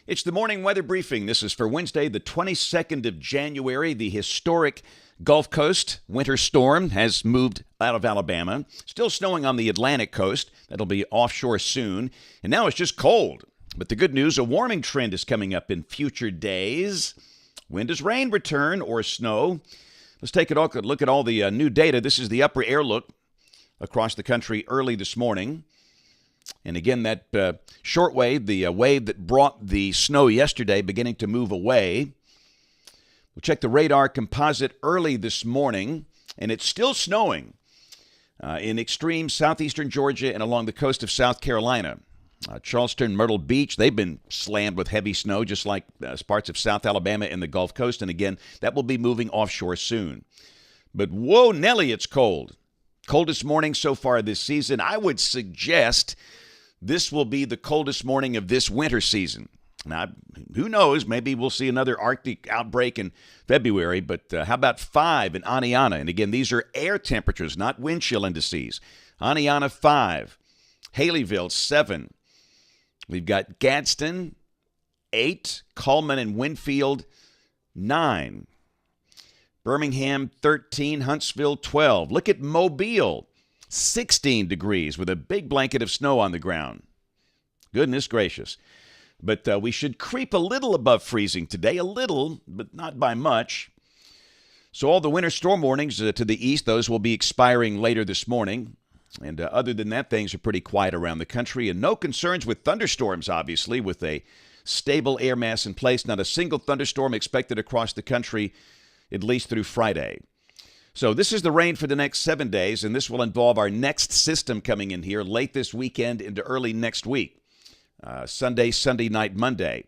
It's the morning weather briefing. This is for Wednesday, the 22nd of January. The historic Gulf Coast winter storm has moved out of Alabama. Still snowing on the Atlantic coast. That'll be offshore soon. And now it's just cold. But the good news, a warming trend is coming up in future days. When does rain return or snow? Let's take a look at all the new data. This is the upper air look across the country early this morning. And again, that short wave, the wave that brought the snow yesterday, beginning to move away. We'll check the radar composite early this morning, and it's still snowing in extreme southeastern Georgia and along the coast of South Carolina. Charleston, Myrtle Beach, they've been slammed with heavy snow, just like parts of South Alabama and the Gulf Coast. And again, that will be moving offshore soon. But whoa, Nelly, it's cold. Coldest morning so far this season. I would suggest this will be the coldest morning of this winter season. Now, who knows? Maybe we'll see another Arctic outbreak in February, but how about 5 in Aniana? And again, these are air temperatures, not wind chill indices. Aniana, 5. Haleyville, 7. We've got Gadsden, 8. Coleman and Winfield, 9. Birmingham, 13. Huntsville, 12. Look at Mobile, 16 degrees with a big blanket of snow on the ground. Goodness gracious. But we should creep a little above freezing today, a little, but not by much. So all the winter storm warnings to the east, those will be expiring later this morning. And other than that, things are pretty quiet around the country. And no concerns with thunderstorms, obviously, with a stable air mass in place. Not a single thunderstorm expected across the country, at least through Friday. So this is the rain for the next 7 days, and this will involve our next system coming in here late this weekend into early next week. Sunday night, Monday.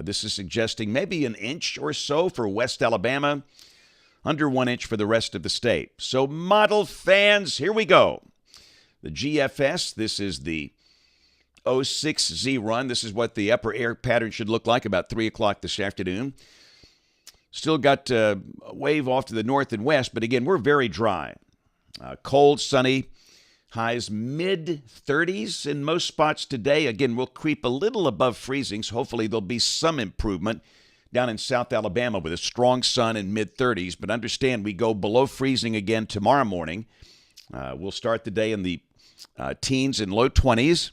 This is suggesting maybe an inch or so for West Alabama, under 1 inch for the rest of the state. So model fans, here we go. The GFS, this is the 06Z run. This is what the upper air pattern should look like about 3 o'clock this afternoon. Still got a wave off to the north and west, but again, we're very dry. Cold, sunny, highs mid-30s in most spots today. Again, we'll creep a little above freezing, so hopefully there'll be some improvement down in South Alabama with a strong sun in mid-30s. But understand, we go below freezing again tomorrow morning. We'll start the day in the teens and low 20s.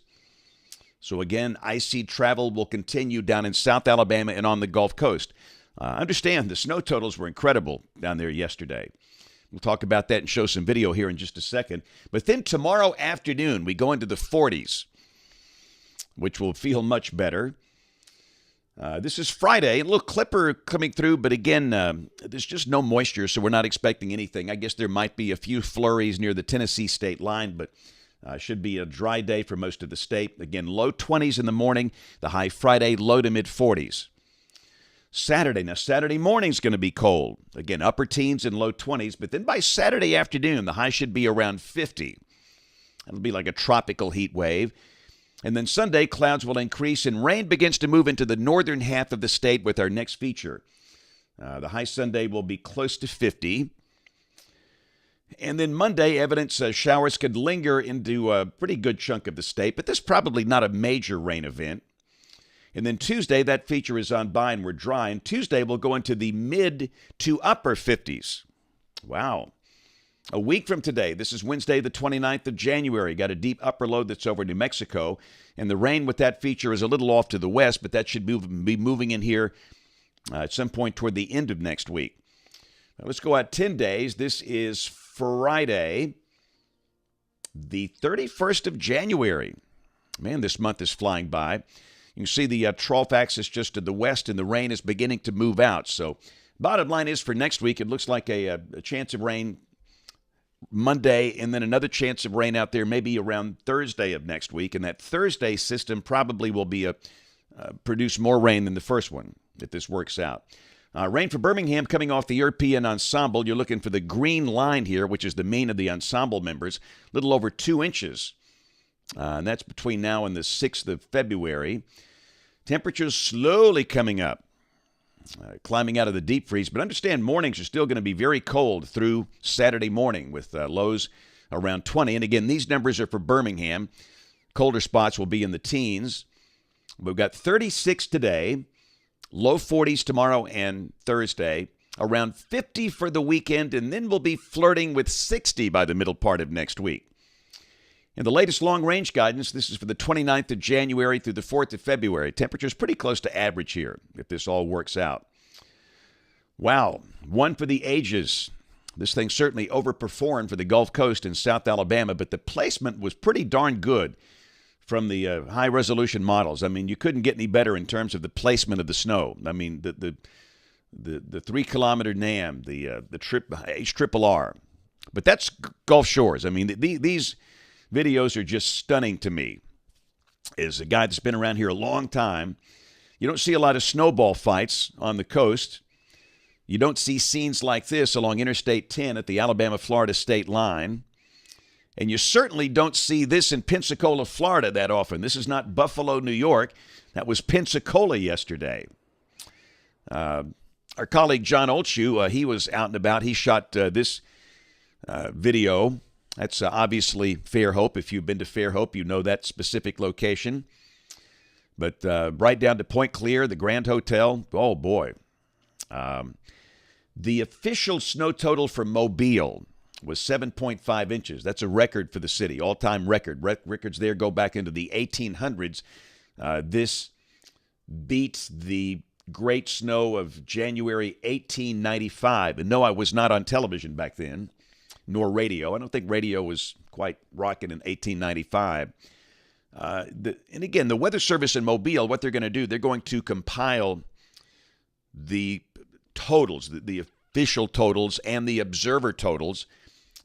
So again, icy travel will continue down in South Alabama and on the Gulf Coast. Understand, the snow totals were incredible down there yesterday. We'll talk about that and show some video here in just a second. But then tomorrow afternoon, we go into the 40s, which will feel much better. This is Friday. A little clipper coming through, but again, there's just no moisture, so we're not expecting anything. I guess there might be a few flurries near the Tennessee state line, but should be a dry day for most of the state. Again, low 20s in the morning. The high Friday, low to mid-40s. Saturday. Now, Saturday morning's going to be cold. Again, upper teens and low 20s. But then by Saturday afternoon, the high should be around 50. It'll be like a tropical heat wave. And then Sunday, clouds will increase and rain begins to move into the northern half of the state with our next feature. The high Sunday will be close to 50. And then Monday, evidence showers could linger into a pretty good chunk of the state, but this is probably not a major rain event. And then Tuesday, that feature is on by and we're dry. And Tuesday, we'll go into the mid to upper 50s. Wow. A week from today, this is Wednesday, the 29th of January. Got a deep upper load that's over New Mexico. And the rain with that feature is a little off to the west, but that should be moving in here at some point toward the end of next week. Now, let's go out 10 days. This is Friday, the 31st of January. Man, this month is flying by. You can see the trough axis just to the west, and the rain is beginning to move out. So bottom line is for next week, it looks like a chance of rain Monday, and then another chance of rain out there maybe around Thursday of next week. And that Thursday system probably will be produce more rain than the first one if this works out. Rain for Birmingham coming off the European ensemble. You're looking for the green line here, which is the mean of the ensemble members, a little over 2 inches. And that's between now and the 6th of February. Temperatures slowly coming up, climbing out of the deep freeze. But understand, mornings are still going to be very cold through Saturday morning with lows around 20. And again, these numbers are for Birmingham. Colder spots will be in the teens. We've got 36 today, low 40s tomorrow and Thursday, around 50 for the weekend, and then we'll be flirting with 60 by the middle part of next week. In the latest long-range guidance, this is for the 29th of January through the 4th of February. Temperature's pretty close to average here, if this all works out. Wow, one for the ages. This thing certainly overperformed for the Gulf Coast in South Alabama, but the placement was pretty darn good from the high-resolution models. I mean, you couldn't get any better in terms of the placement of the snow. I mean, the 3-kilometer NAM, the HRRR. But that's Gulf Shores. I mean, these videos are just stunning to me. As a guy that's been around here a long time, you don't see a lot of snowball fights on the coast. You don't see scenes like this along Interstate 10 at the Alabama-Florida state line. And you certainly don't see this in Pensacola, Florida that often. This is not Buffalo, New York. That was Pensacola yesterday. Our colleague John Olshu, he was out and about. He shot this video. That's obviously Fairhope. If you've been to Fairhope, you know that specific location. But right down to Point Clear, the Grand Hotel, oh boy. The official snow total for Mobile was 7.5 inches. That's a record for the city, all-time record. Records there go back into the 1800s. This beats the great snow of January 1895. And no, I was not on television back then, nor radio. I don't think radio was quite rocking in 1895. And again, the Weather Service in Mobile, what they're going to do, they're going to compile the totals, the official totals and the observer totals,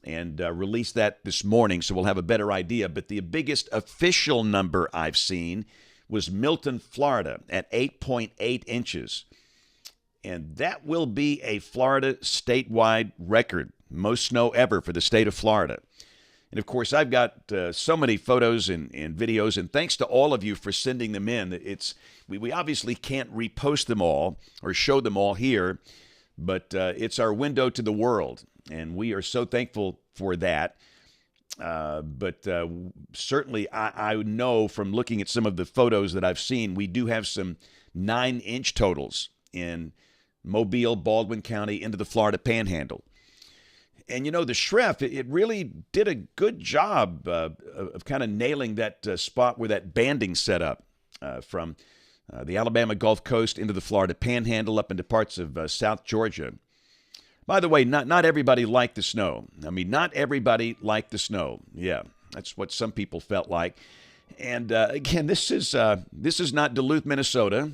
and release that this morning, so we'll have a better idea. But the biggest official number I've seen was Milton, Florida, at 8.8 inches. And that will be a Florida statewide record, most snow ever for the state of Florida. And, of course, I've got so many photos and videos, and thanks to all of you for sending them in. We obviously can't repost them all or show them all here, but it's our window to the world, and we are so thankful for that. But certainly I know from looking at some of the photos that I've seen, we do have some 9-inch totals in Mobile, Baldwin County, into the Florida Panhandle. And, you know, the Shreff, it really did a good job of kind of nailing that spot where that banding set up from the Alabama Gulf Coast into the Florida Panhandle up into parts of South Georgia. By the way, not everybody liked the snow. I mean, not everybody liked the snow. Yeah, that's what some people felt like. And again, this is not Duluth, Minnesota.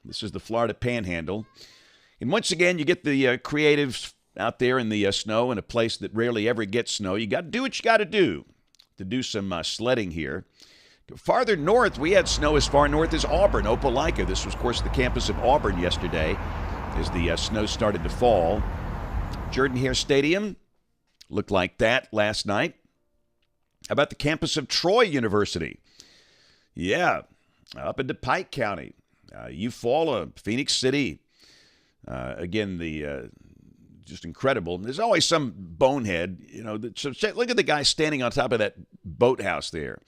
This is the Florida Panhandle. And once again, you get the creatives out there in the snow in a place that rarely ever gets snow. You got to do what you got to do some sledding here. Farther north, we had snow as far north as Auburn, Opelika. This was, of course, the campus of Auburn yesterday as the snow started to fall. Jordan-Hare Stadium looked like that last night. How about the campus of Troy University? Yeah, up into Pike County. Eufaula, Phoenix City. Again, just incredible. There's always some bonehead, you know. So look at the guy standing on top of that boathouse there.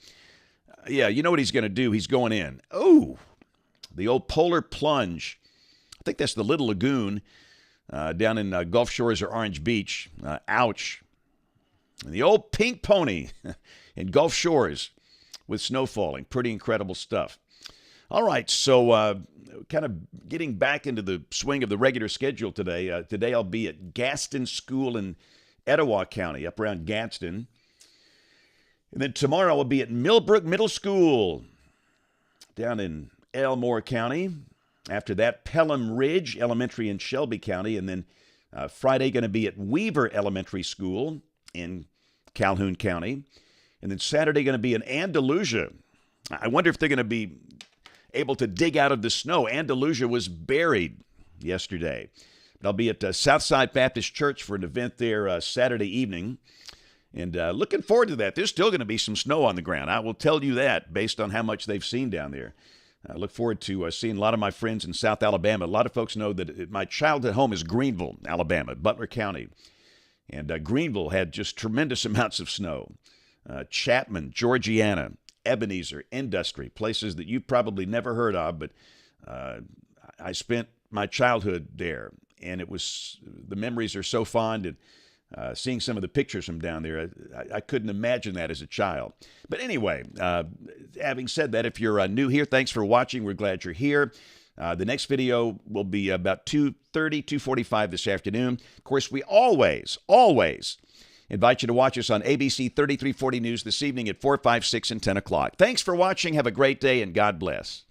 Yeah, you know what he's going to do? He's going in. Oh, the old polar plunge. I think that's the Little Lagoon down in Gulf Shores or Orange Beach. Ouch. And the old pink pony in Gulf Shores with snow falling. Pretty incredible stuff. All right, so kind of getting back into the swing of the regular schedule today. Today I'll be at Gaston School in Etowah County, up around Gadsden. And then tomorrow I'll be at Millbrook Middle School down in Elmore County. After that, Pelham Ridge Elementary in Shelby County. And then Friday going to be at Weaver Elementary School in Calhoun County. And then Saturday going to be in Andalusia. I wonder if they're going to be able to dig out of the snow. Andalusia was buried yesterday. But I'll be at Southside Baptist Church for an event there Saturday evening. And looking forward to that. There's still going to be some snow on the ground. I will tell you that based on how much they've seen down there. I look forward to seeing a lot of my friends in South Alabama. A lot of folks know that my childhood home is Greenville, Alabama, Butler County. And Greenville had just tremendous amounts of snow. Chapman, Georgiana, Ebenezer, Industry, places that you've probably never heard of, but I spent my childhood there, and the memories are so fond, and seeing some of the pictures from down there, I couldn't imagine that as a child. But anyway, having said that, if you're new here, thanks for watching. We're glad you're here. The next video will be about 2:30, 2:45 this afternoon. Of course, we always invite you to watch us on ABC 3340 News this evening at 4, 5, 6, and 10 o'clock. Thanks for watching. Have a great day, and God bless.